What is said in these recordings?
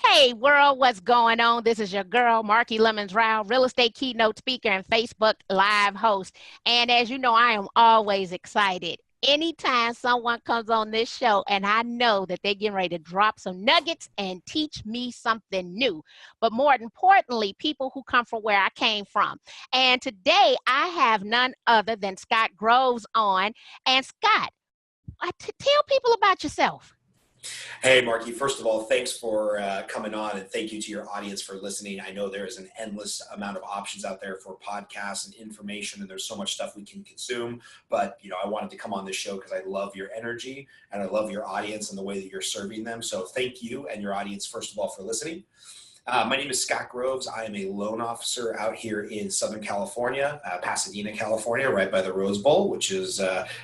Hey world, what's going on? This is your girl, Marky Lemons-Ryhal, real estate keynote speaker and Facebook live host. And as you know, I am always excited anytime someone comes on this show and I know that they're getting ready to drop some nuggets and teach me something new. But more importantly, people who come from where I came from. And today I have none other than Scott Groves on. And Scott, tell people about yourself. Hey, Marky, first of all, thanks for coming on, and thank you to your audience for listening. I know there is an endless amount of options out there for podcasts and information, and there's so much stuff we can consume. But, I wanted to come on this show because I love your energy and I love your audience and the way that you're serving them. So thank you and your audience, first of all, for listening. My name is Scott Groves. I am a loan officer out here in Southern California, Pasadena, California, right by the Rose Bowl, which is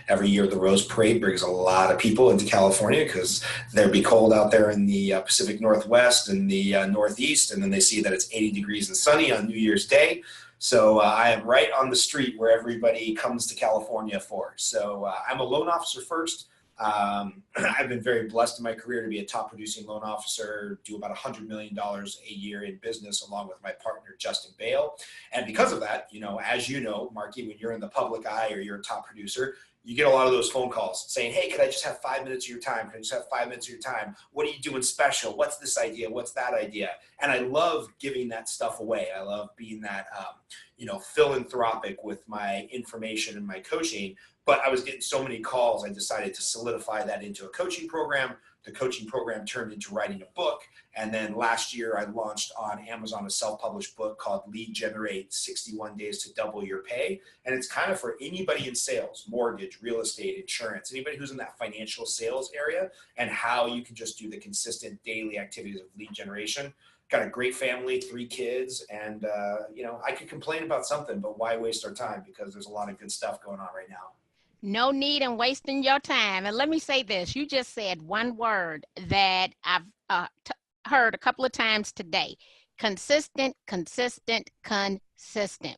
every year the Rose Parade brings a lot of people into California because there'd be cold out there in the Pacific Northwest and the Northeast, and then they see that it's 80 degrees and sunny on New Year's Day. So I am right on the street where everybody comes to California for. So I'm a loan officer first. I've been very blessed in my career to be a top producing loan officer, do about $100 million a year in business along with my partner, Justin Bale. And because of that, as you know, Marky, when you're in the public eye or you're a top producer, you get a lot of those phone calls saying, hey, could I just have 5 minutes of your time? Could I just have 5 minutes of your time? What are you doing special? What's this idea? What's that idea? And I love giving that stuff away. I love being that, philanthropic with my information and my coaching. But I was getting so many calls, I decided to solidify that into a coaching program. The coaching program turned into writing a book. And then last year, I launched on Amazon a self-published book called Lead Generate 61 Days to Double Your Pay. And it's kind of for anybody in sales, mortgage, real estate, insurance, anybody who's in that financial sales area, and how you can just do the consistent daily activities of lead generation. Got a great family, 3 kids, and I could complain about something, but why waste our time? Because there's a lot of good stuff going on right now. No need in wasting your time. And let me say this, you just said one word that I've heard a couple of times today: consistent, consistent, consistent.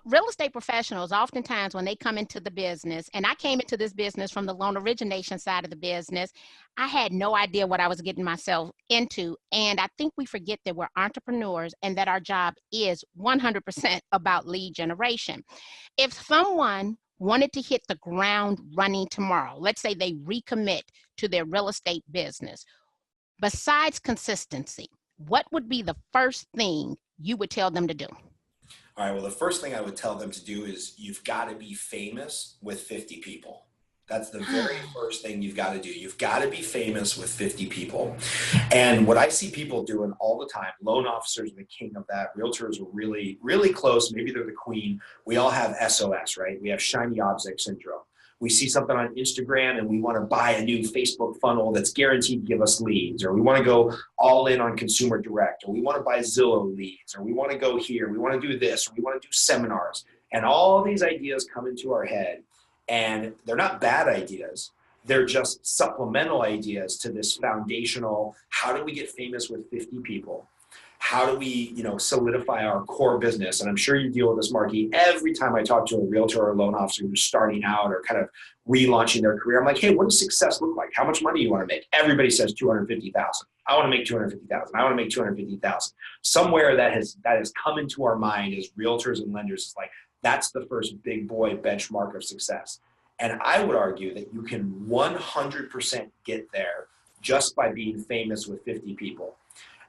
Real estate professionals, oftentimes when they come into the business, and I came into this business from the loan origination side of the business, I had no idea what I was getting myself into. And I think we forget that we're entrepreneurs and that our job is 100% about lead generation. If someone wanted to hit the ground running tomorrow, let's say they recommit to their real estate business, besides consistency, what would be the first thing you would tell them to do? All right, well, the first thing I would tell them to do is you've got to be famous with 50 people. That's the very first thing you've got to do. You've got to be famous with 50 people. And what I see people doing all the time, loan officers are the king of that. Realtors are really, really close. Maybe they're the queen. We all have SOS, right? We have shiny object syndrome. We see something on Instagram and we want to buy a new Facebook funnel that's guaranteed to give us leads, or we want to go all in on consumer direct, or we want to buy Zillow leads, or we want to go here, we want to do this, or we want to do seminars. And all these ideas come into our head, and they're not bad ideas. They're just supplemental ideas to this foundational, how do we get famous with 50 people? How do we, solidify our core business? And I'm sure you deal with this, Marky. Every time I talk to a realtor or a loan officer who's starting out or kind of relaunching their career, I'm like, hey, what does success look like? How much money do you want to make? Everybody says 250,000. I want to make 250,000. I want to make 250,000. Somewhere that has come into our mind as realtors and lenders is like, that's the first big boy benchmark of success. And I would argue that you can 100% get there just by being famous with 50 people.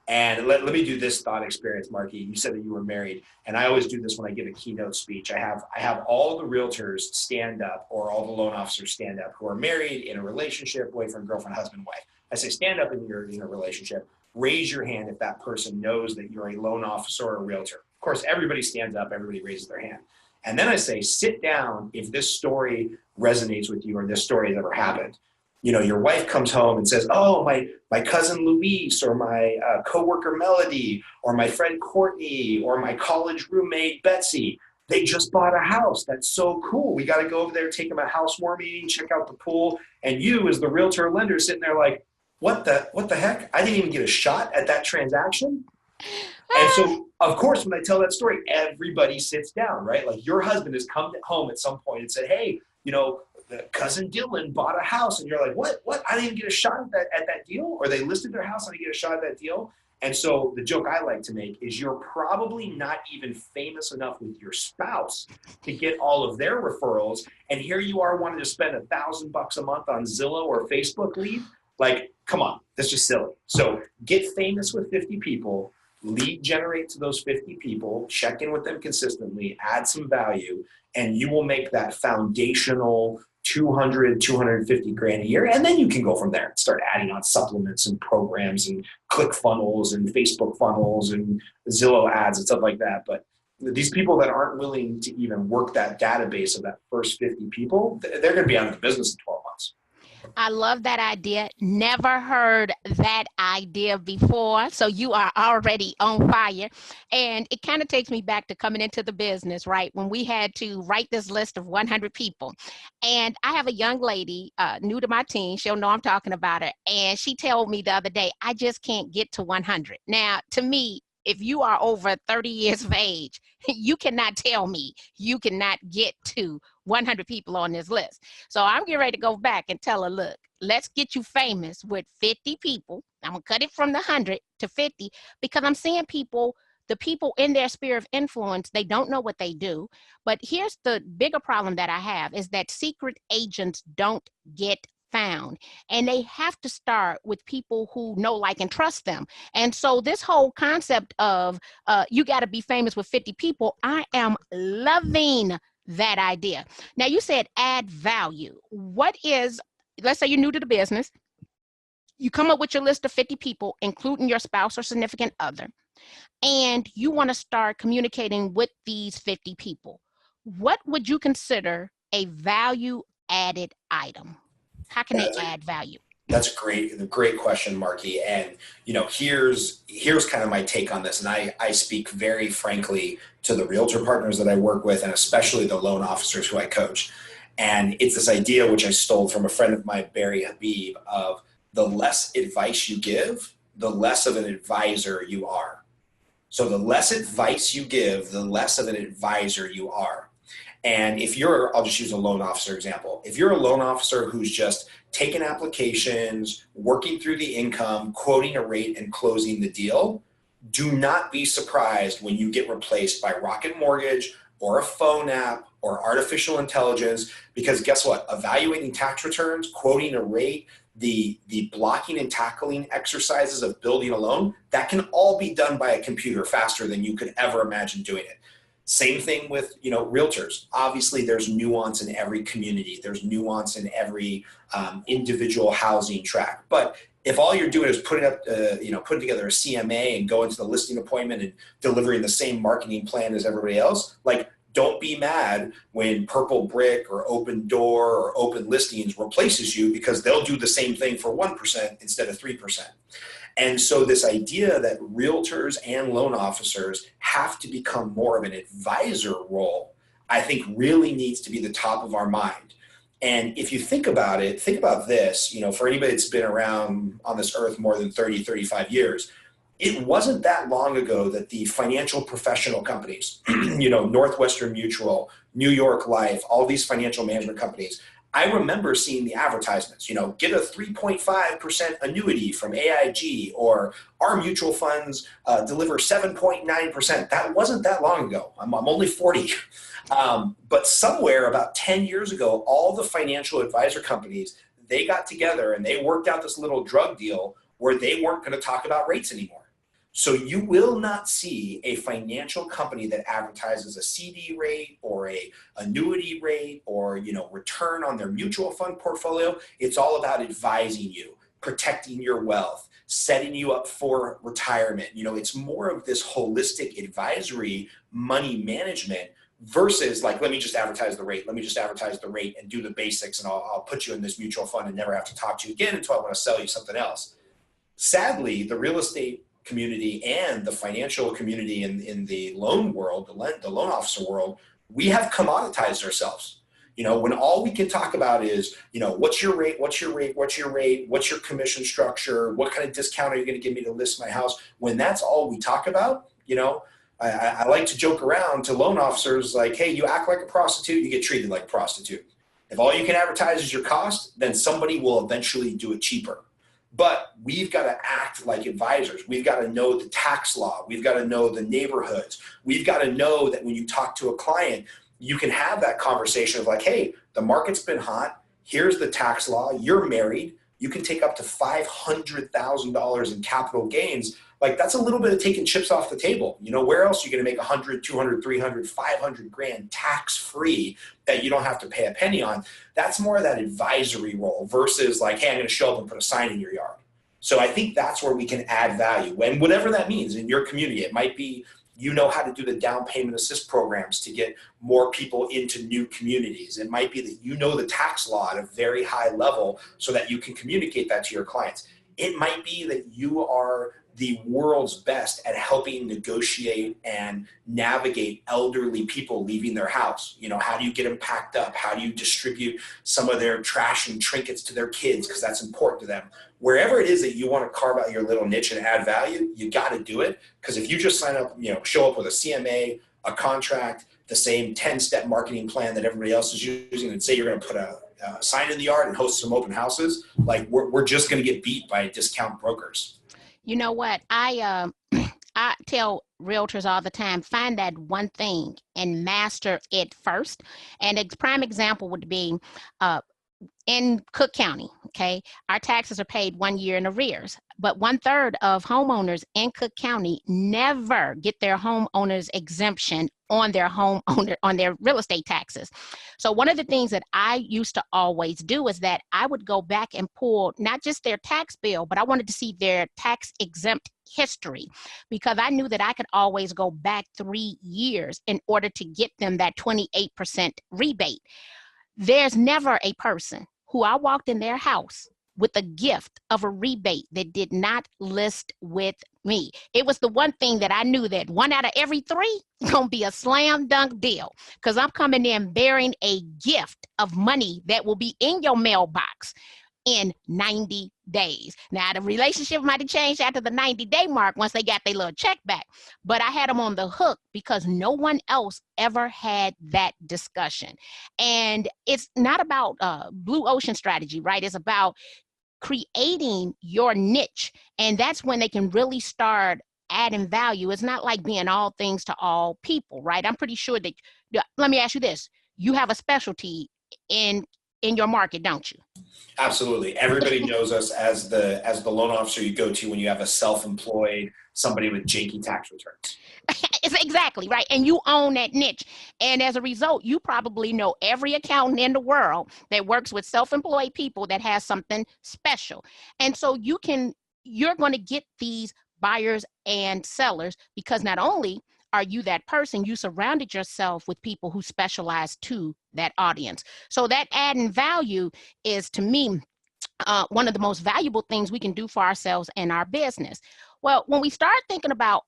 And let me do this thought experience, Marky. You said that you were married, and I always do this when I give a keynote speech. I have all the realtors stand up, or all the loan officers stand up who are married, in a relationship, boyfriend, girlfriend, husband, wife. I say, stand up and you're in a relationship. Raise your hand if that person knows that you're a loan officer or a realtor. Of course, everybody stands up, everybody raises their hand. And then I say, sit down if this story resonates with you or this story has ever happened. Your wife comes home and says, oh, my cousin Luis, or my coworker Melody, or my friend Courtney, or my college roommate Betsy, they just bought a house. That's so cool. We got to go over there, take them a housewarming, check out the pool. And you, as the realtor or lender, sitting there like, what the heck? I didn't even get a shot at that transaction. And so, of course, when I tell that story, everybody sits down, right? Like, your husband has come home at some point and said, hey, the cousin Dylan bought a house, and you're like, what? I didn't even get a shot at that deal, or they listed their house and I get a shot at that deal. And so the joke I like to make is you're probably not even famous enough with your spouse to get all of their referrals. And here you are wanting to spend $1,000 a month on Zillow or Facebook lead. Like, come on, that's just silly. So get famous with 50 people, lead generate to those 50 people, check in with them consistently, add some value, and you will make that foundational 200, 250 grand a year. And then you can go from there and start adding on supplements and programs and click funnels and Facebook funnels and Zillow ads and stuff like that. But these people that aren't willing to even work that database of that first 50 people, they're going to be out of the business in 12 months. I love that idea. Never heard that idea before. So you are already on fire. And it kind of takes me back to coming into the business, right? When we had to write this list of 100 people. And I have a young lady new to my team. She'll know I'm talking about her. And she told me the other day, I just can't get to 100. Now, to me, if you are over 30 years of age, you cannot tell me you cannot get to 100 people on this list. So I'm getting ready to go back and tell her, look, let's get you famous with 50 people. I'm going to cut it from the 100 to 50 because I'm seeing people, the people in their sphere of influence, they don't know what they do. But here's the bigger problem that I have is that secret agents don't get found, and they have to start with people who know, like, and trust them. And so this whole concept of you got to be famous with 50 people, I am loving that idea. Now, you said add value. What is, let's say you're new to the business, you come up with your list of 50 people, including your spouse or significant other, and you want to start communicating with these 50 people. What would you consider a value added item? How can they add value? That's great. A great question, Marky. And, here's kind of my take on this. And I speak very frankly to the realtor partners that I work with, and especially the loan officers who I coach. And it's this idea, which I stole from a friend of mine, Barry Habib, of the less advice you give, the less of an advisor you are. So the less advice you give, the less of an advisor you are. And if I'll just use a loan officer example. If you're a loan officer who's just taking applications, working through the income, quoting a rate, and closing the deal, do not be surprised when you get replaced by Rocket Mortgage or a phone app or artificial intelligence, because guess what? Evaluating tax returns, quoting a rate, the blocking and tackling exercises of building a loan, that can all be done by a computer faster than you could ever imagine doing it. Same thing with, realtors. Obviously, there's nuance in every community. There's nuance in every individual housing tract. But if all you're doing is putting together a CMA and going to the listing appointment and delivering the same marketing plan as everybody else, like, don't be mad when Purple Brick or Open Door or Open Listings replaces you, because they'll do the same thing for 1% instead of 3%. And so this idea that realtors and loan officers have to become more of an advisor role, I think really needs to be the top of our mind. And if you think about it, think about this, for anybody that's been around on this earth more than 30, 35 years, it wasn't that long ago that the financial professional companies, Northwestern Mutual, New York Life, all these financial management companies, I remember seeing the advertisements, get a 3.5% annuity from AIG, or our mutual funds deliver 7.9%. That wasn't that long ago. I'm only 40. But somewhere about 10 years ago, all the financial advisor companies, they got together and they worked out this little drug deal where they weren't going to talk about rates anymore. So you will not see a financial company that advertises a CD rate or a annuity rate or, return on their mutual fund portfolio. It's all about advising you, protecting your wealth, setting you up for retirement. It's more of this holistic advisory money management versus like, let me just advertise the rate. Let me just advertise the rate and do the basics, and I'll put you in this mutual fund and never have to talk to you again until I want to sell you something else. Sadly, the real estate community and the financial community in the loan world, the loan officer world, we have commoditized ourselves. When all we can talk about is, what's your rate, what's your rate, what's your rate, what's your commission structure, what kind of discount are you going to give me to list my house? When that's all we talk about, I like to joke around to loan officers like, hey, you act like a prostitute, you get treated like a prostitute. If all you can advertise is your cost, then somebody will eventually do it cheaper. But we've got to act like advisors. We've got to know the tax law. We've got to know the neighborhoods. We've got to know that when you talk to a client, you can have that conversation of like, hey, the market's been hot. Here's the tax law. You're married. You can take up to $500,000 in capital gains. Like, that's a little bit of taking chips off the table. You know, where else are you going to make 100, 200, 300, 500 grand tax free that you don't have to pay a penny on? That's more of that advisory role versus like, hey, I'm going to show up and put a sign in your yard. So I think that's where we can add value. And whatever that means in your community, it might be, you know how to do the down payment assist programs to get more people into new communities. It might be that you know the tax law at a very high level so that you can communicate that to your clients. It might be that you are the world's best at helping negotiate and navigate elderly people leaving their house. You know, how do you get them packed up? How do you distribute some of their trash and trinkets to their kids? Because that's important to them. Wherever it is that you want to carve out your little niche and add value, you got to do it. Because if you just sign up, you know, show up with a CMA, a contract, the same 10-step marketing plan that everybody else is using, and say you're going to put a sign in the yard and host some open houses, like we're just going to get beat by discount brokers. You know what? I tell realtors all the time, find that one thing and master it first. And a prime example would be in Cook County, okay? Our taxes are paid 1 year in arrears, but 1/3 of homeowners in Cook County never get their homeowners exemption on their on their real estate taxes. So one of the things that I used to always do is that I would go back and pull not just their tax bill, but I wanted to see their tax exempt history, because I knew that I could always go back 3 years in order to get them that 28% rebate. There's never a person who I walked in their house with a gift of a rebate that did not list with me. It was the one thing that I knew that 1 out of every 3 gonna be a slam dunk deal, because I'm coming in bearing a gift of money that will be in your mailbox in 90 days. Now, the relationship might have changed after the 90-day mark once they got their little check back, but I had them on the hook because no one else ever had that discussion. And it's not about blue ocean strategy, right? It's about creating your niche. And that's when they can really start adding value. It's not like being all things to all people, right? I'm pretty sure that, let me ask you this, you have a specialty in your market, don't you? Absolutely. Everybody knows us as the loan officer you go to when you have a self-employed, somebody with janky tax returns. It's exactly right. And you own that niche. And as a result, you probably know every accountant in the world that works with self-employed people that has something special. And so you're going to get these buyers and sellers because not only are you that person, you surrounded yourself with people who specialize to that audience. So that adding value is, to me, one of the most valuable things we can do for ourselves and our business. Well, when we start thinking about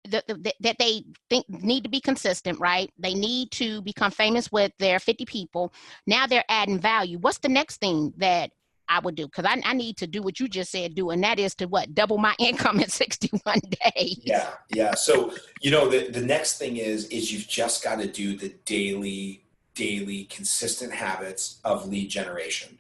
that they need to be consistent, right? They need to become famous with their 50 people. Now they're adding value. What's the next thing that I would do? Because I need to do what you just said do, and that is to what? Double my income in 61 days. Yeah. So, you know, the next thing is you've just got to do the daily consistent habits of lead generation.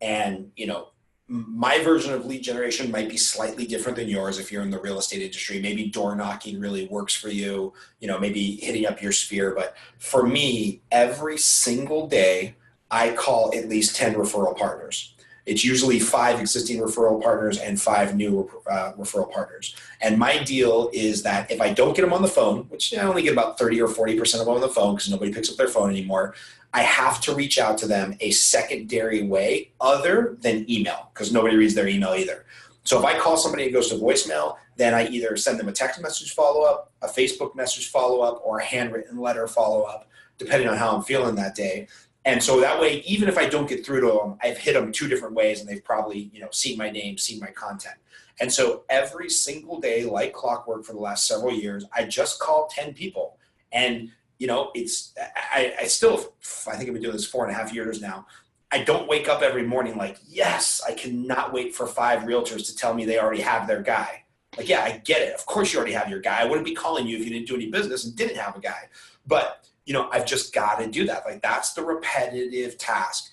And, you know, my version of lead generation might be slightly different than yours if you're in the real estate industry. Maybe door knocking really works for you, you know, maybe hitting up your sphere. But for me, every single day, I call at least 10 referral partners. It's usually 5 existing referral partners and 5 new referral partners. And my deal is that if I don't get them on the phone, which I only get about 30 or 40% of them on the phone because nobody picks up their phone anymore, I have to reach out to them a secondary way other than email, because nobody reads their email either. So if I call somebody and it goes to voicemail, then I either send them a text message follow-up, a Facebook message follow-up, or a handwritten letter follow-up, depending on how I'm feeling that day. And so that way, even if I don't get through to them, I've hit them 2 different ways and they've probably, you know, seen my name, seen my content. And so every single day, like clockwork for the last several years, I just call 10 people. And, you know, I think I've been doing this 4.5 years now. I don't wake up every morning like, yes, I cannot wait for 5 realtors to tell me they already have their guy. Like, yeah, I get it. Of course you already have your guy. I wouldn't be calling you if you didn't do any business and didn't have a guy. But I've just got to do that. Like, that's the repetitive task.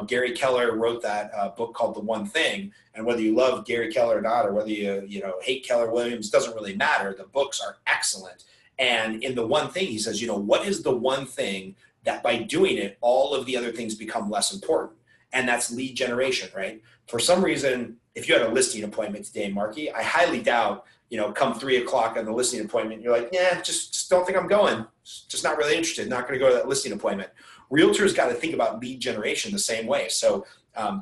Gary Keller wrote that book called The One Thing, and whether you love Gary Keller or not, or whether you hate Keller Williams, doesn't really matter. The books are excellent. And in The One Thing, he says, what is the one thing that by doing it, all of the other things become less important? And that's lead generation, right? For some reason, if you had a listing appointment today, Marky, I highly doubt, come 3:00 on the listing appointment, you're like, yeah, just don't think I'm going. Just not really interested. Not going to go to that listing appointment. Realtors got to think about lead generation the same way. So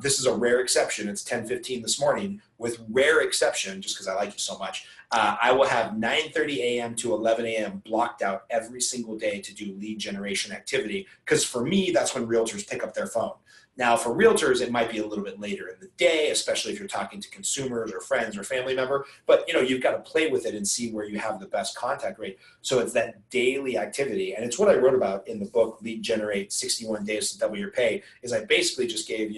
this is a rare exception. It's 10:15 this morning. With rare exception, just because I like you so much, I will have 9:30 a.m. to 11 a.m. blocked out every single day to do lead generation activity. Because for me, that's when realtors pick up their phone. Now, for realtors, it might be a little bit later in the day, especially if you're talking to consumers or friends or family member. But you've got to play with it and see where you have the best contact rate. So it's that daily activity, and it's what I wrote about in the book, Lead Generate 61 Days to Double Your Pay. Is I basically just gave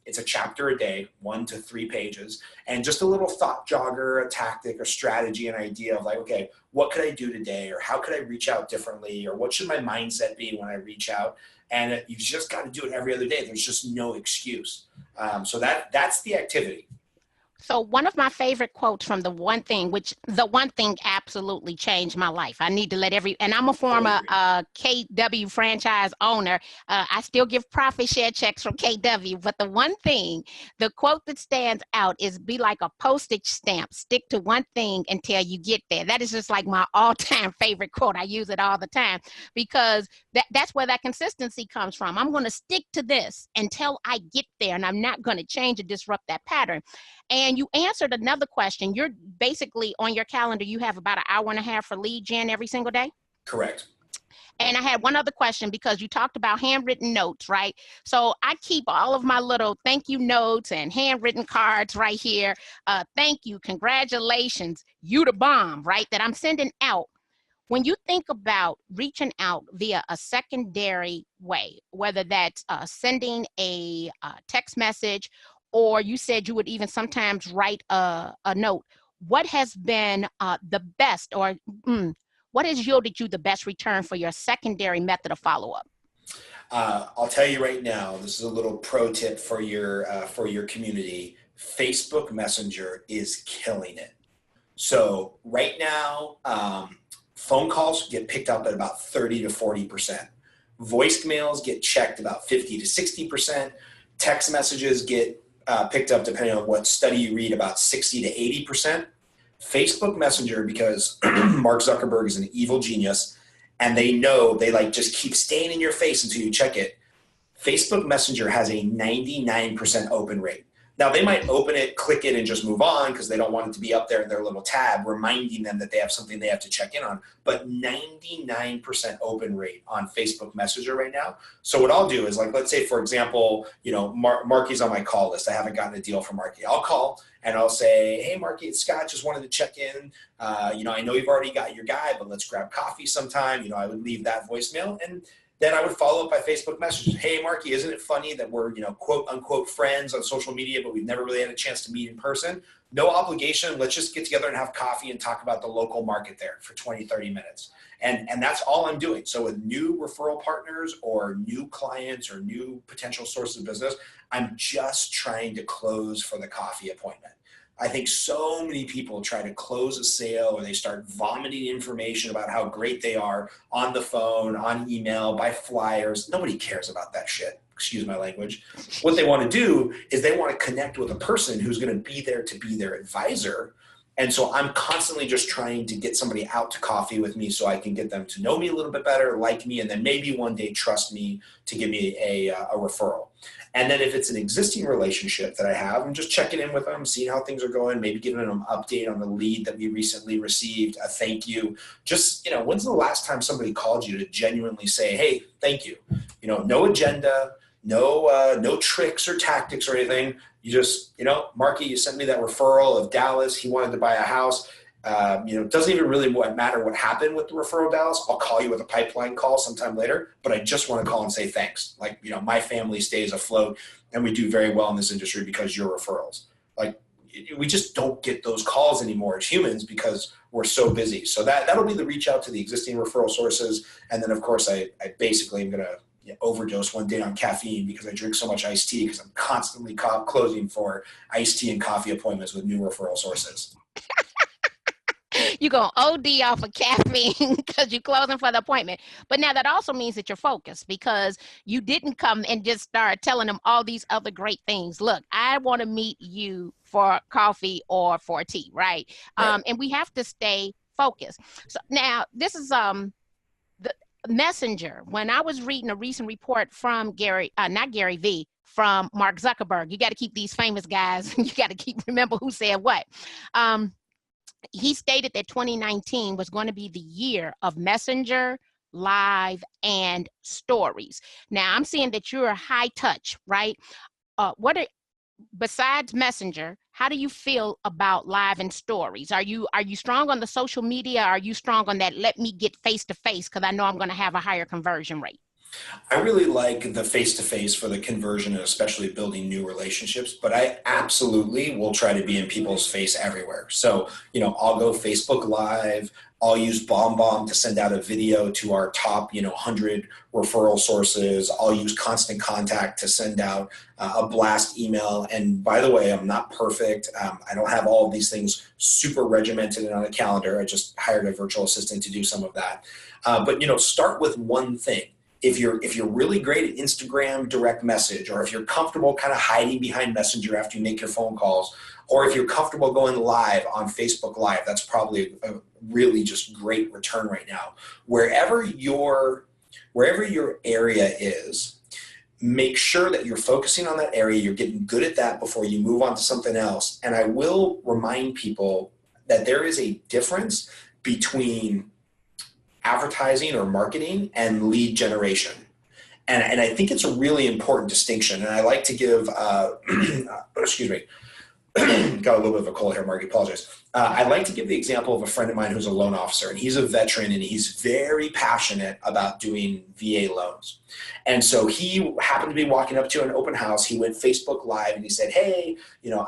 it's a chapter a day, 1 to 3 pages, and just a little thought jogger, a tactic, a strategy, an idea of like, okay, what could I do today, or how could I reach out differently, or what should my mindset be when I reach out? And you've just got to do it every other day. There's just no excuse. So that's the activity. So one of my favorite quotes from The One Thing, which The One Thing absolutely changed my life. I need to let and I'm a former KW franchise owner. I still give profit share checks from KW, but The One Thing, the quote that stands out is, be like a postage stamp, stick to one thing until you get there. That is just like my all-time favorite quote. I use it all the time because that's where that consistency comes from. I'm going to stick to this until I get there, and I'm not going to change or disrupt that pattern. And you answered another question. You're basically on your calendar, you have about an hour and a half for lead gen every single day? Correct. And I had one other question because you talked about handwritten notes, right? So I keep all of my little thank you notes and handwritten cards right here. Thank you, congratulations, you the bomb, right? That I'm sending out. When you think about reaching out via a secondary way, whether that's sending a text message, or you said you would even sometimes write a note, what has been the best, or what has yielded you the best return for your secondary method of follow-up? I'll tell you right now, this is a little pro tip for your community. Facebook Messenger is killing it. So right now, phone calls get picked up at about 30 to 40%. Voicemails get checked about 50 to 60%. Text messages get picked up, depending on what study you read, about 60 to 80%. Facebook Messenger, because Mark Zuckerberg is an evil genius, and they like just keep staying in your face until you check it. Facebook Messenger has a 99% open rate. Now, they might open it, click it, and just move on because they don't want it to be up there in their little tab, reminding them that they have something they have to check in on. But 99% open rate on Facebook Messenger right now. So what I'll do is, like, let's say, for example, Marky's on my call list. I haven't gotten a deal from Marky. I'll call and I'll say, hey, Marky, it's Scott. Just wanted to check in. I know you've already got your guy, but let's grab coffee sometime. I would leave that voicemail, and then I would follow up by Facebook messages. Hey, Marky, isn't it funny that we're, quote unquote friends on social media, but we've never really had a chance to meet in person? No obligation. Let's just get together and have coffee and talk about the local market there for 20, 30 minutes. And that's all I'm doing. So with new referral partners or new clients or new potential sources of business, I'm just trying to close for the coffee appointment. I think so many people try to close a sale, or they start vomiting information about how great they are on the phone, on email, by flyers. Nobody cares about that shit. Excuse my language. What they want to do is they want to connect with a person who's going to be there to be their advisor. And so I'm constantly just trying to get somebody out to coffee with me so I can get them to know me a little bit better, like me, and then maybe one day trust me to give me a referral. And then if it's an existing relationship that I have, I'm just checking in with them, seeing how things are going, maybe giving them an update on the lead that we recently received, a thank you. Just, when's the last time somebody called you to genuinely say, hey, thank you? No agenda, no tricks or tactics or anything. You just, Marky, you sent me that referral of Dallas. He wanted to buy a house. It doesn't even really matter what happened with the referral, Dallas. I'll call you with a pipeline call sometime later, but I just want to call and say thanks. Like, my family stays afloat, and we do very well in this industry because your referrals. Like, we just don't get those calls anymore as humans because we're so busy. So that'll be the reach out to the existing referral sources. And then of course I basically am going to overdose one day on caffeine because I drink so much iced tea because I'm constantly closing for iced tea and coffee appointments with new referral sources. You're going to OD off of caffeine because you're closing for the appointment. But now that also means that you're focused because you didn't come and just start telling them all these other great things. Look, I want to meet you for coffee or for tea, right? Right. And we have to stay focused. So now this is the Messenger. When I was reading a recent report from not Gary V, from Mark Zuckerberg, you got to keep these famous guys, you got to remember who said what. He stated that 2019 was going to be the year of Messenger, Live, and Stories. Now, I'm seeing that you're high touch, right? Besides Messenger, how do you feel about Live and Stories? Are you strong on the social media? Are you strong on that? Let me get face to face because I know I'm going to have a higher conversion rate. I really like the face-to-face for the conversion and especially building new relationships, but I absolutely will try to be in people's face everywhere. So, I'll go Facebook Live. I'll use BombBomb to send out a video to our top, 100 referral sources. I'll use Constant Contact to send out a blast email. And by the way, I'm not perfect. I don't have all of these things super regimented and on a calendar. I just hired a virtual assistant to do some of that. But start with one thing. If you're really great at Instagram direct message, or if you're comfortable kind of hiding behind Messenger after you make your phone calls, or if you're comfortable going live on Facebook Live, that's probably a really just great return right now. Wherever your area is, make sure that you're focusing on that area, you're getting good at that before you move on to something else. And I will remind people that there is a difference between advertising or marketing and lead generation. And I think it's a really important distinction. And I like to give, excuse me, got a little bit of a cold here, Mark, I apologize. I like to give the example of a friend of mine who's a loan officer, and he's a veteran, and he's very passionate about doing VA loans. And so he happened to be walking up to an open house. He went Facebook Live, and he said, hey,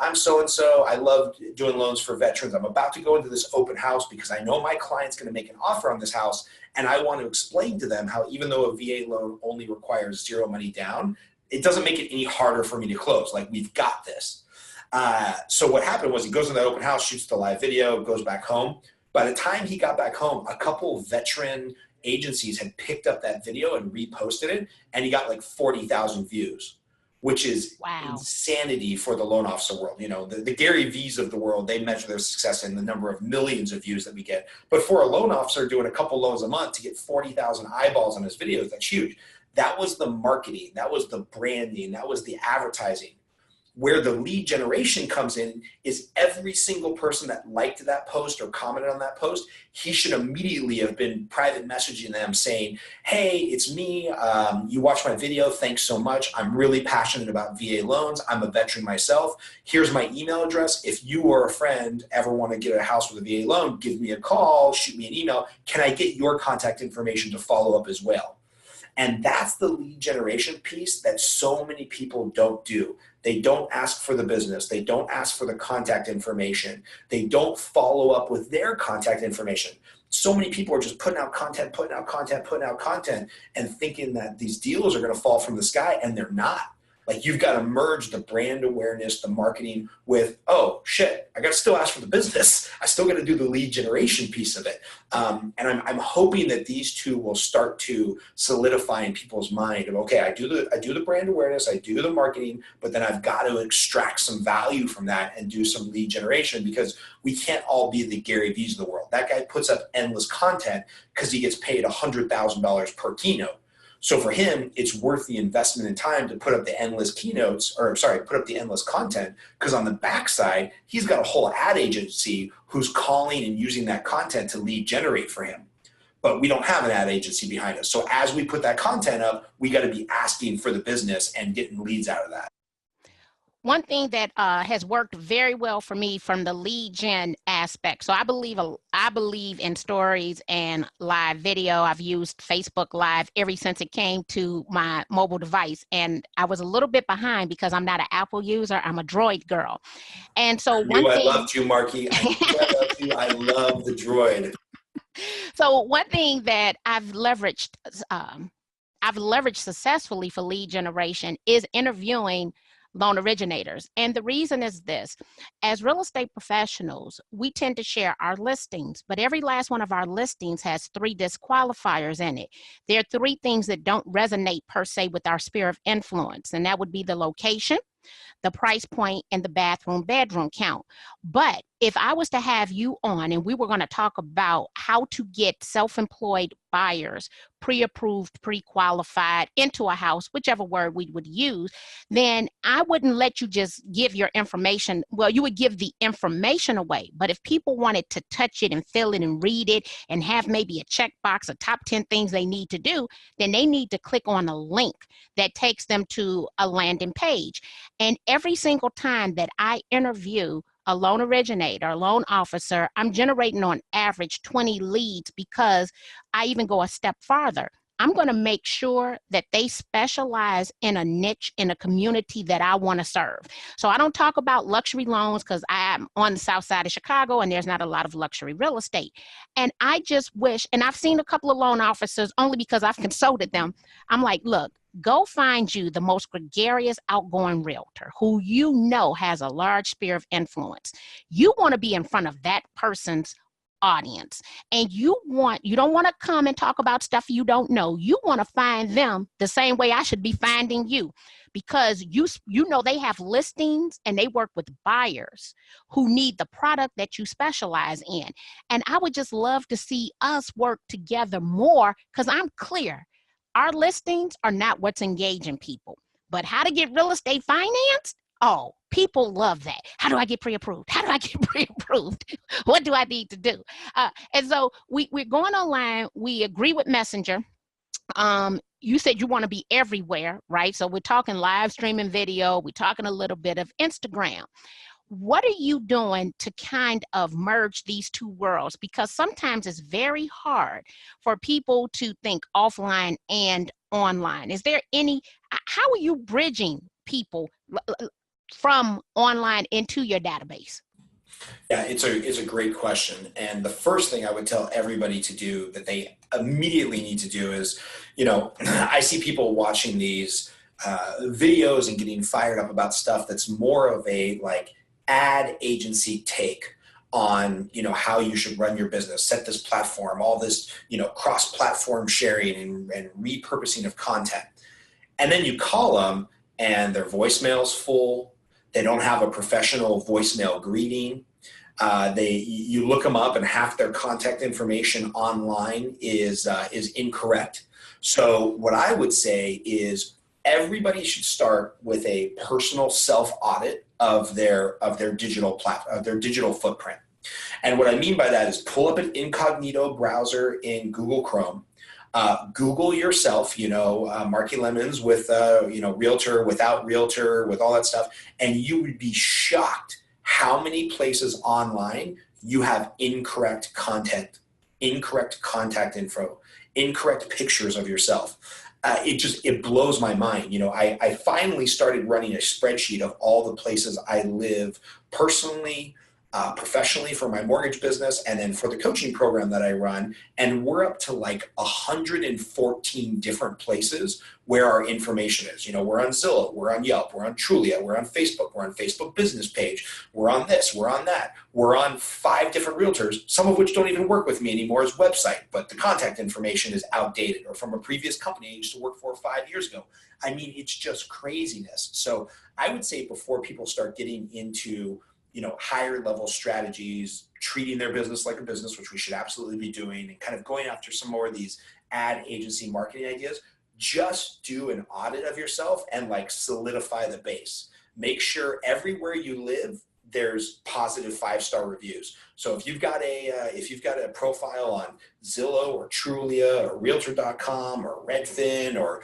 I'm so-and-so. I love doing loans for veterans. I'm about to go into this open house because I know my client's going to make an offer on this house, and I want to explain to them how even though a VA loan only requires zero money down, it doesn't make it any harder for me to close. Like, we've got this. So what happened was he goes in that open house, shoots the live video, goes back home. By the time he got back home, a couple veteran agencies had picked up that video and reposted it, and he got like 40,000 views, which is insanity for the loan officer world. The Gary V's of the world, they measure their success in the number of millions of views that we get. But for a loan officer doing a couple loans a month to get 40,000 eyeballs on his videos, that's huge. That was the marketing. That was the branding. That was the advertising. Where the lead generation comes in is every single person that liked that post or commented on that post, he should immediately have been private messaging them saying, hey, it's me. You watched my video. Thanks so much. I'm really passionate about VA loans. I'm a veteran myself. Here's my email address. If you or a friend ever want to get a house with a VA loan, give me a call, shoot me an email. Can I get your contact information to follow up as well? And that's the lead generation piece that so many people don't do. They don't ask for the business. They don't ask for the contact information. They don't follow up with their contact information. So many people are just putting out content, and thinking that these deals are going to fall from the sky, and they're not. Like, you've got to merge the brand awareness, the marketing with, oh shit, I got to still ask for the business. I still got to do the lead generation piece of it. And I'm hoping that these two will start to solidify in people's mind of, okay, I do the brand awareness, I do the marketing, but then I've got to extract some value from that and do some lead generation, because we can't all be the Gary V's of the world. That guy puts up endless content because he gets paid $100,000 per keynote. So for him, it's worth the investment in time to put up the endless put up the endless content, because on the backside, he's got a whole ad agency who's calling and using that content to lead generate for him. But we don't have an ad agency behind us. So as we put that content up, we got to be asking for the business and getting leads out of that. one thing that has worked very well for me from the lead gen aspect. So I believe in stories and live video. I've used Facebook Live ever since it came to my mobile device, and I was a little bit behind because I'm not an Apple user. I'm a Droid girl, and so I knew one I thing. loved you, Marky. I knew I loved you. I love the Droid. So one thing that I've leveraged successfully for lead generation is interviewing loan originators. And the reason is this: as real estate professionals, we tend to share our listings, but every last one of our listings has 3 disqualifiers in it. There are 3 things that don't resonate per se with our sphere of influence, and that would be the location, the price point, and the bathroom bedroom count. But if I was to have you on and we were going to talk about how to get self-employed buyers pre-approved, pre-qualified into a house, whichever word we would use, then I wouldn't let you just give your information. Well, you would give the information away. But if people wanted to touch it and feel it and read it and have maybe a checkbox, a top 10 things they need to do, then they need to click on a link that takes them to a landing page. And every single time that I interview a loan originator, a loan officer, I'm generating on average 20 leads, because I even go a step farther. I'm going to make sure that they specialize in a niche in a community that I want to serve. So I don't talk about luxury loans because I'm on the south side of Chicago and there's not a lot of luxury real estate. And I just wish, and I've seen a couple of loan officers only because I've consulted them. I'm like, look, go find you the most gregarious, outgoing realtor who you know has a large sphere of influence. You want to be in front of that person's audience, and you don't want to come and talk about stuff you don't know. You want to find them the same way I should be finding you, because you know they have listings and they work with buyers who need the product that you specialize in. And I would just love to see us work together more, because I'm clear our listings are not what's engaging people, but how to get real estate financed. Oh, people love that. How do I get pre-approved? How do I get pre-approved? What do I need to do? And so we're going online. We agree with Messenger. You said you want to be everywhere, right? So we're talking live streaming video. We're talking a little bit of Instagram. What are you doing to kind of merge these two worlds? Because sometimes it's very hard for people to think offline and online. Is there how are you bridging people from online into your database? Yeah, it's a great question. And the first thing I would tell everybody to do that they immediately need to do is, I see people watching these videos and getting fired up about stuff that's more of a like ad agency take on, how you should run your business, set this platform, all this, cross-platform sharing and repurposing of content. And then you call them and their voicemail's full. They don't have a professional voicemail greeting. You look them up and half their contact information online is incorrect. So what I would say is everybody should start with a personal self audit of their digital footprint. And what I mean by that is pull up an incognito browser in Google Chrome. Google yourself, Marky Lemons with, realtor, without realtor, with all that stuff. And you would be shocked how many places online you have incorrect content, incorrect contact info, incorrect pictures of yourself. It blows my mind. I finally started running a spreadsheet of all the places I live personally, professionally for my mortgage business, and then for the coaching program that I run. And we're up to like 114 different places where our information is. We're on Zillow, we're on Yelp, we're on Trulia, we're on Facebook, we're on Facebook business page, we're on this, we're on that. We're on 5 different realtors, some of which don't even work with me anymore as website, but the contact information is outdated or from a previous company I used to work for 5 years ago. I mean, it's just craziness. So I would say before people start getting into higher level strategies, treating their business like a business, which we should absolutely be doing, and kind of going after some more of these ad agency marketing ideas, just do an audit of yourself and like solidify the base. Make sure everywhere you live, there's positive 5-star reviews. So if you've got a profile on Zillow or Trulia or Realtor.com or Redfin or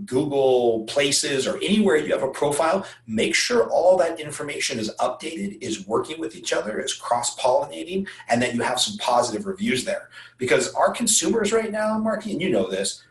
Google Places or anywhere you have a profile, make sure all that information is updated, is working with each other, is cross-pollinating, and that you have some positive reviews there. Because our consumers right now, Marky, and you know this,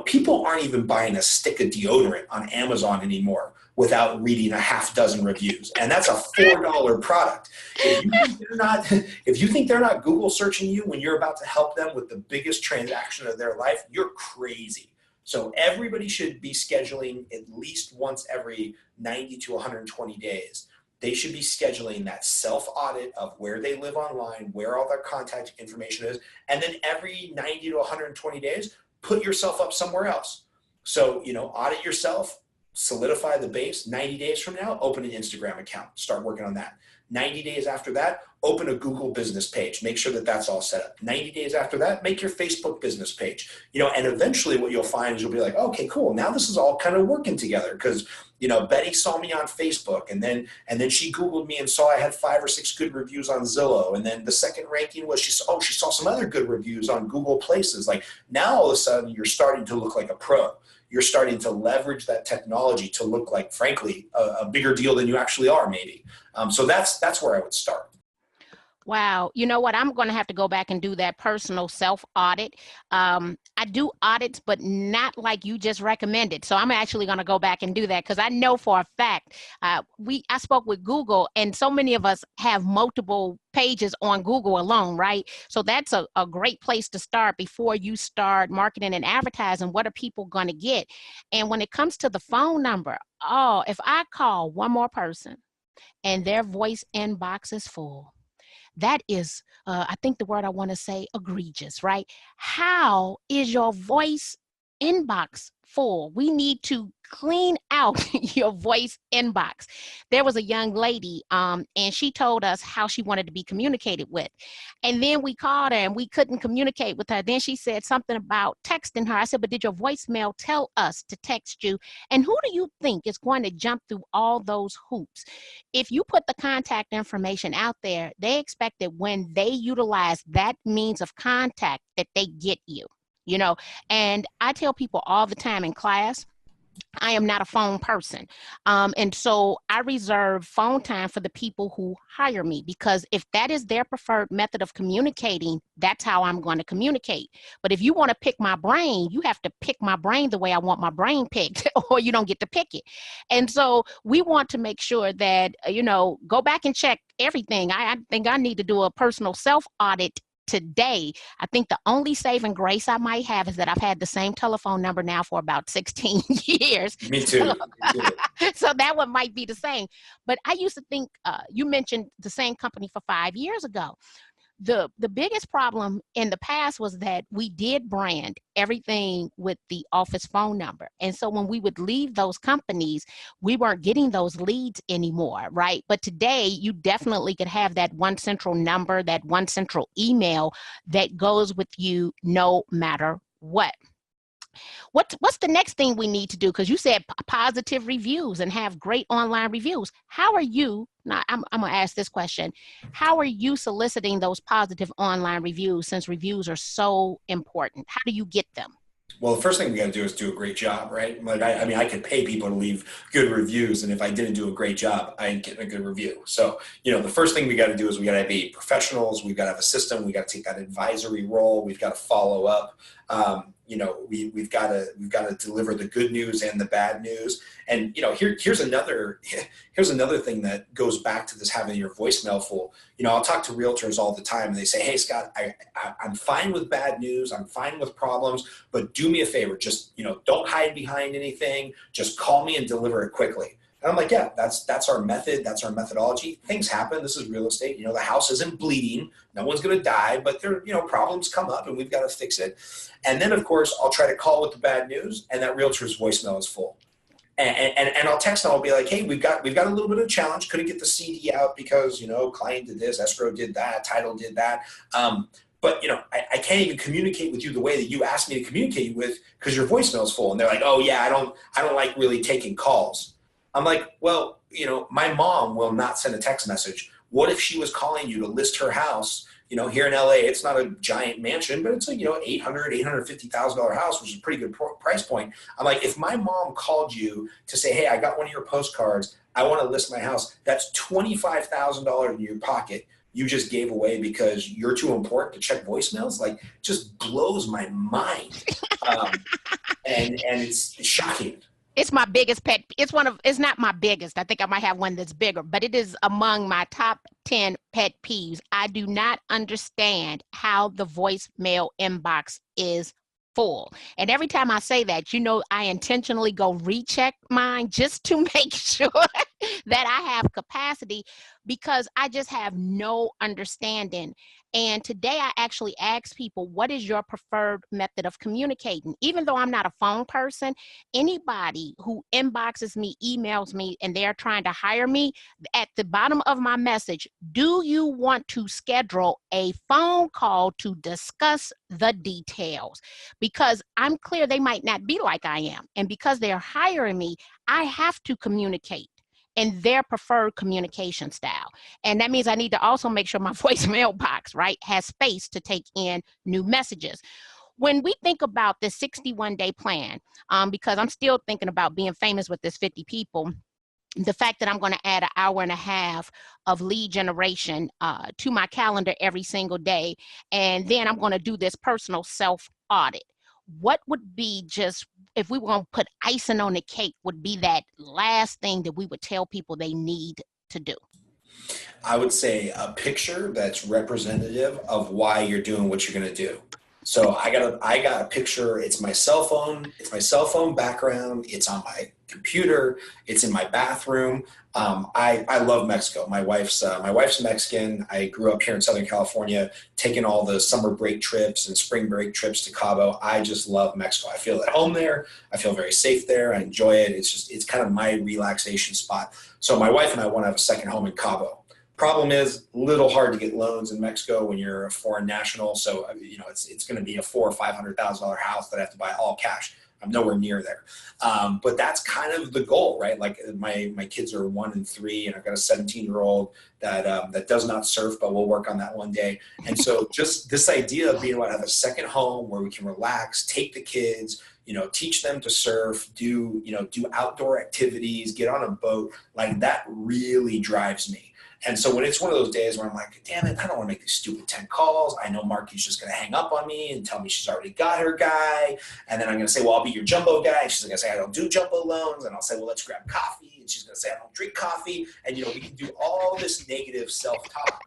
people aren't even buying a stick of deodorant on Amazon anymore without reading a half dozen reviews. And that's a $4 product. If you think they're not Google searching you when you're about to help them with the biggest transaction of their life, you're crazy. So everybody should be scheduling at least once every 90 to 120 days. They should be scheduling that self-audit of where they live online, where all their contact information is, and then every 90 to 120 days, put yourself up somewhere else. So, audit yourself, solidify the base. 90 days from now, open an Instagram account, start working on that. 90 days after that, open a Google business page, make sure that that's all set up. 90 days after that, make your Facebook business page, and eventually what you'll find is you'll be like, okay, cool. Now this is all kind of working together because, Betty saw me on Facebook and then she Googled me and saw I had 5 or 6 good reviews on Zillow. And then the second ranking was she saw some other good reviews on Google Places. Like now all of a sudden you're starting to look like a pro. You're starting to leverage that technology to look like, frankly, a bigger deal than you actually are, maybe. So that's where I would start. Wow. You know what? I'm going to have to go back and do that personal self-audit. I do audits, but not like you just recommended. So I'm actually going to go back and do that because I know for a fact, I spoke with Google and so many of us have multiple pages on Google alone, right? So that's a great place to start before you start marketing and advertising. What are people going to get? And when it comes to the phone number, if I call one more person and their voice inbox is full, that is, I think the word I want to say, egregious, right? How is your voice inbox full? We need to clean out your voice inbox. There was a young lady, and she told us how she wanted to be communicated with. And then we called her and we couldn't communicate with her. Then she said something about texting her. I said, but did your voicemail tell us to text you? And who do you think is going to jump through all those hoops? If you put the contact information out there, they expect that when they utilize that means of contact that they get you, and I tell people all the time in class, I am not a phone person. And so I reserve phone time for the people who hire me, because if that is their preferred method of communicating, that's how I'm going to communicate. But if you want to pick my brain, you have to pick my brain the way I want my brain picked, or you don't get to pick it. And so we want to make sure that, go back and check everything. I think I need to do a personal self-audit today. I think the only saving grace I might have is that I've had the same telephone number now for about 16 years. Me too. So that one might be the same. But I used to think, you mentioned the same company for 5 years ago. The biggest problem in the past was that we did brand everything with the office phone number. And so when we would leave those companies, we weren't getting those leads anymore, right? But today you definitely could have that one central number, that one central email that goes with you no matter what. What's the next thing we need to do? Because you said positive reviews and have great online reviews. How are you, now I'm going to ask this question, how are you soliciting those positive online reviews since reviews are so important? How do you get them? Well, the first thing we got to do is do a great job, right? Like, I could pay people to leave good reviews, and if I didn't do a great job, I ain't getting a good review. So, the first thing we got to do is we got to be professionals. We've got to have a system. We got to take that advisory role. We've got to follow up. We've got to deliver the good news and the bad news. And here's another thing that goes back to this having your voicemail full. I'll talk to realtors all the time, and they say, "Hey, Scott, I'm fine with bad news. I'm fine with problems, but do me a favor. Just don't hide behind anything. Just call me and deliver it quickly." And I'm like, yeah, that's our method. That's our methodology. Things happen. This is real estate. The house isn't bleeding. No one's going to die, but problems come up and we've got to fix it. And then of course, I'll try to call with the bad news, and that realtor's voicemail is full. And I'll text them. I'll be like, hey, we've got a little bit of a challenge. Couldn't get the CD out because, client did this, escrow did that, title did that. But I can't even communicate with you the way that you asked me to communicate with because your voicemail is full. And they're like, oh yeah, I don't like really taking calls. I'm like, well, my mom will not send a text message. What if she was calling you to list her house? Here in LA, it's not a giant mansion, but it's a, $850,000 house, which is a pretty good price point. I'm like, if my mom called you to say, hey, I got one of your postcards, I want to list my house, that's $25,000 in your pocket you just gave away because you're too important to check voicemails. Like, just blows my mind. And it's shocking. It's my biggest pet. It's not my biggest. I think I might have one that's bigger, but it is among my top 10 pet peeves. I do not understand how the voicemail inbox is full. And every time I say that, I intentionally go recheck mine just to make sure that I have capacity, because I just have no understanding. And today I actually asked people, what is your preferred method of communicating? Even though I'm not a phone person, anybody who inboxes me, emails me, and they're trying to hire me, at the bottom of my message, do you want to schedule a phone call to discuss the details? Because I'm clear they might not be like I am. And because they're hiring me, I have to communicate in their preferred communication style. And that means I need to also make sure my voicemail box, right, has space to take in new messages. When we think about this 61-day plan, because I'm still thinking about being famous with this 50 people, the fact that I'm going to add an hour and a half of lead generation to my calendar every single day, and then I'm going to do this personal self audit. What would be, just if we were going to put icing on the cake, would be that last thing that we would tell people they need to do? I would say a picture that's representative of why you're doing what you're going to do. So I got a picture. It's my cell phone. It's my cell phone background. It's on my computer. It's in my bathroom. I love Mexico. My wife's Mexican. I grew up here in Southern California, taking all the summer break trips and spring break trips to Cabo. I just love Mexico. I feel at home there. I feel very safe there. I enjoy it. It's kind of my relaxation spot. So my wife and I want to have a second home in Cabo. Problem is, little hard to get loans in Mexico when you're a foreign national. So it's going to be a $400,000 or $500,000 house that I have to buy all cash. I'm nowhere near there, but that's kind of the goal, right? Like my kids are 1 and 3, and I've got a 17-year-old that does not surf, but we'll work on that one day. And so just this idea of being able to have a second home where we can relax, take the kids, teach them to surf, do outdoor activities, get on a boat, like that really drives me. And so when it's one of those days where I'm like, damn it, I don't want to make these stupid 10 calls. I know Marky's just going to hang up on me and tell me she's already got her guy. And then I'm going to say, well, I'll be your jumbo guy. And she's going to say, I don't do jumbo loans. And I'll say, well, let's grab coffee. And she's going to say, I don't drink coffee. And, we can do all this negative self-talk.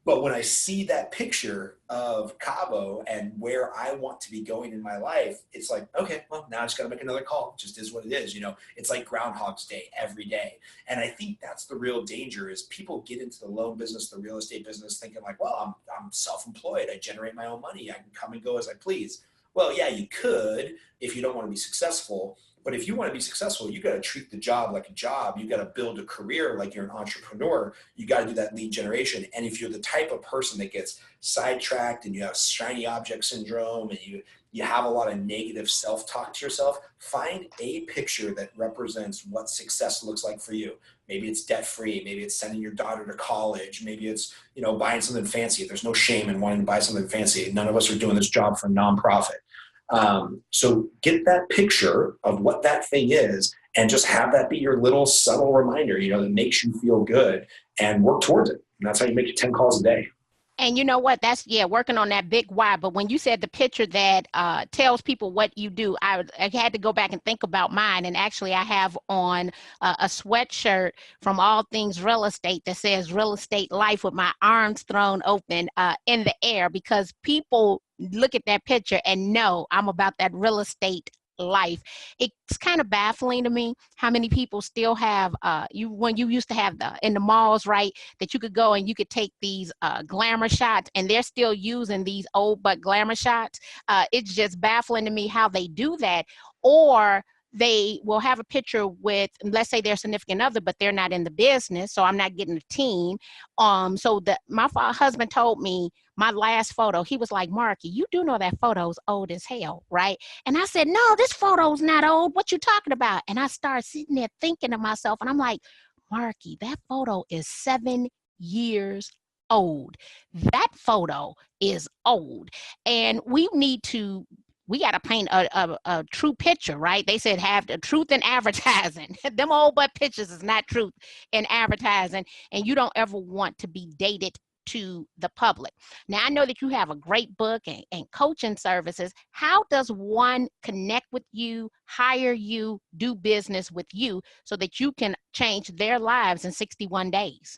But when I see that picture of Cabo and where I want to be going in my life, it's like, okay, well, now I just got to make another call. It just is what it is. It's like Groundhog's Day every day. And I think that's the real danger, is people get into the loan business, the real estate business, thinking like, well, I'm self-employed. I generate my own money. I can come and go as I please. Well, yeah, you could if you don't want to be successful. But if you want to be successful, you got to treat the job like a job. You got to build a career like you're an entrepreneur. You got to do that lead generation. And if you're the type of person that gets sidetracked and you have shiny object syndrome and you have a lot of negative self-talk to yourself, find a picture that represents what success looks like for you. Maybe it's debt-free. Maybe it's sending your daughter to college. Maybe it's, buying something fancy. There's no shame in wanting to buy something fancy. None of us are doing this job for nonprofit. So get that picture of what that thing is and just have that be your little subtle reminder, that makes you feel good, and work towards it. And that's how you make your 10 calls a day. And you know what? That's, working on that big why. But when you said the picture that tells people what you do, I had to go back and think about mine. And actually, I have on a sweatshirt from All Things Real Estate that says Real Estate Life, with my arms thrown open in the air, because people look at that picture and know I'm about that real estate life. It's kind of baffling to me how many people still have when you used to have in the malls, right, that you could go and you could take these glamour shots, and they're still using these old but glamour shots. It's just baffling to me how they do that. Or they will have a picture with, let's say, their significant other, but they're not in the business, so I'm not getting a team. So my husband told me my last photo, he was like, Marky, you do know that photo's old as hell, right? And I said, no, this photo's not old. What you talking about? And I started sitting there thinking to myself, and I'm like, Marky, that photo is 7 years old. That photo is old. And we got to paint a true picture, right? They said have the truth in advertising. Them old butt pictures is not truth in advertising. And you don't ever want to be dated to the public. Now, I know that you have a great book and coaching services. How does one connect with you, hire you, do business with you so that you can change their lives in 61 days?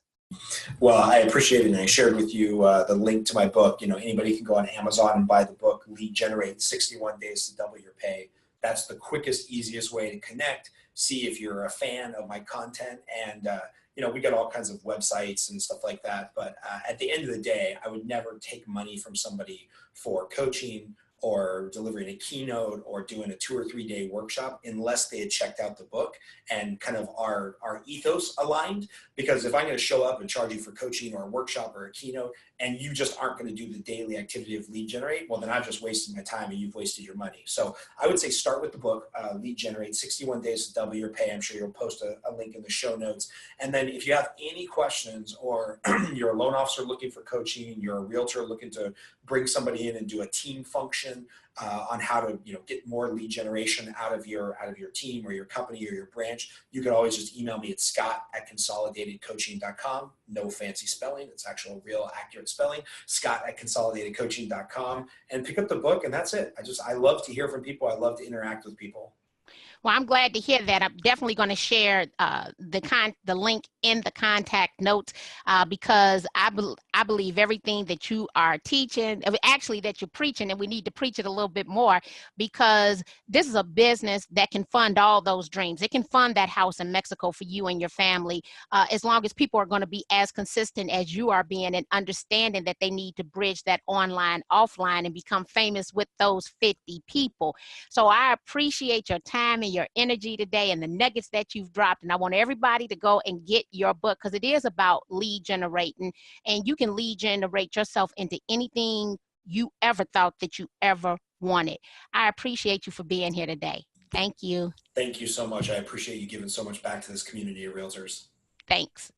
Well, I appreciate it, and I shared with you the link to my book. Anybody can go on Amazon and buy the book, Lead Generate 61 Days to Double Your Pay. That's the quickest, easiest way to connect, see if you're a fan of my content, and we got all kinds of websites and stuff like that. But at the end of the day, I would never take money from somebody for coaching or delivering a keynote or doing a 2 or 3 day workshop unless they had checked out the book and kind of our ethos aligned. Because if I'm going to show up and charge you for coaching or a workshop or a keynote and you just aren't going to do the daily activity of Lead Generate, well, then I've just wasted my time and you've wasted your money. So I would say start with the book, Lead Generate 61 Days to Double Your Pay. I'm sure you'll post a link in the show notes. And then if you have any questions, or you're a loan officer looking for coaching, you're a realtor looking to bring somebody in and do a team function on how to get more lead generation out of your team or your company or your branch, you can always just email me at scott@consolidatedcoaching.com. No fancy spelling, it's actual real accurate spelling. scott@consolidatedcoaching.com, and pick up the book, and that's it. I love to hear from people. I love to interact with people. Well, I'm glad to hear that. I'm definitely going to share the link in the contact notes because I believe everything that you are teaching, actually that you're preaching, and we need to preach it a little bit more, because this is a business that can fund all those dreams. It can fund that house in Mexico for you and your family, as long as people are going to be as consistent as you are being, and understanding that they need to bridge that online, offline, and become famous with those 50 people. So I appreciate your time and your energy today and the nuggets that you've dropped. And I want everybody to go and get your book, because it is about lead generating, and you can lead generate yourself into anything you ever thought that you ever wanted. I appreciate you for being here today. Thank you. Thank you so much. I appreciate you giving so much back to this community of realtors. Thanks.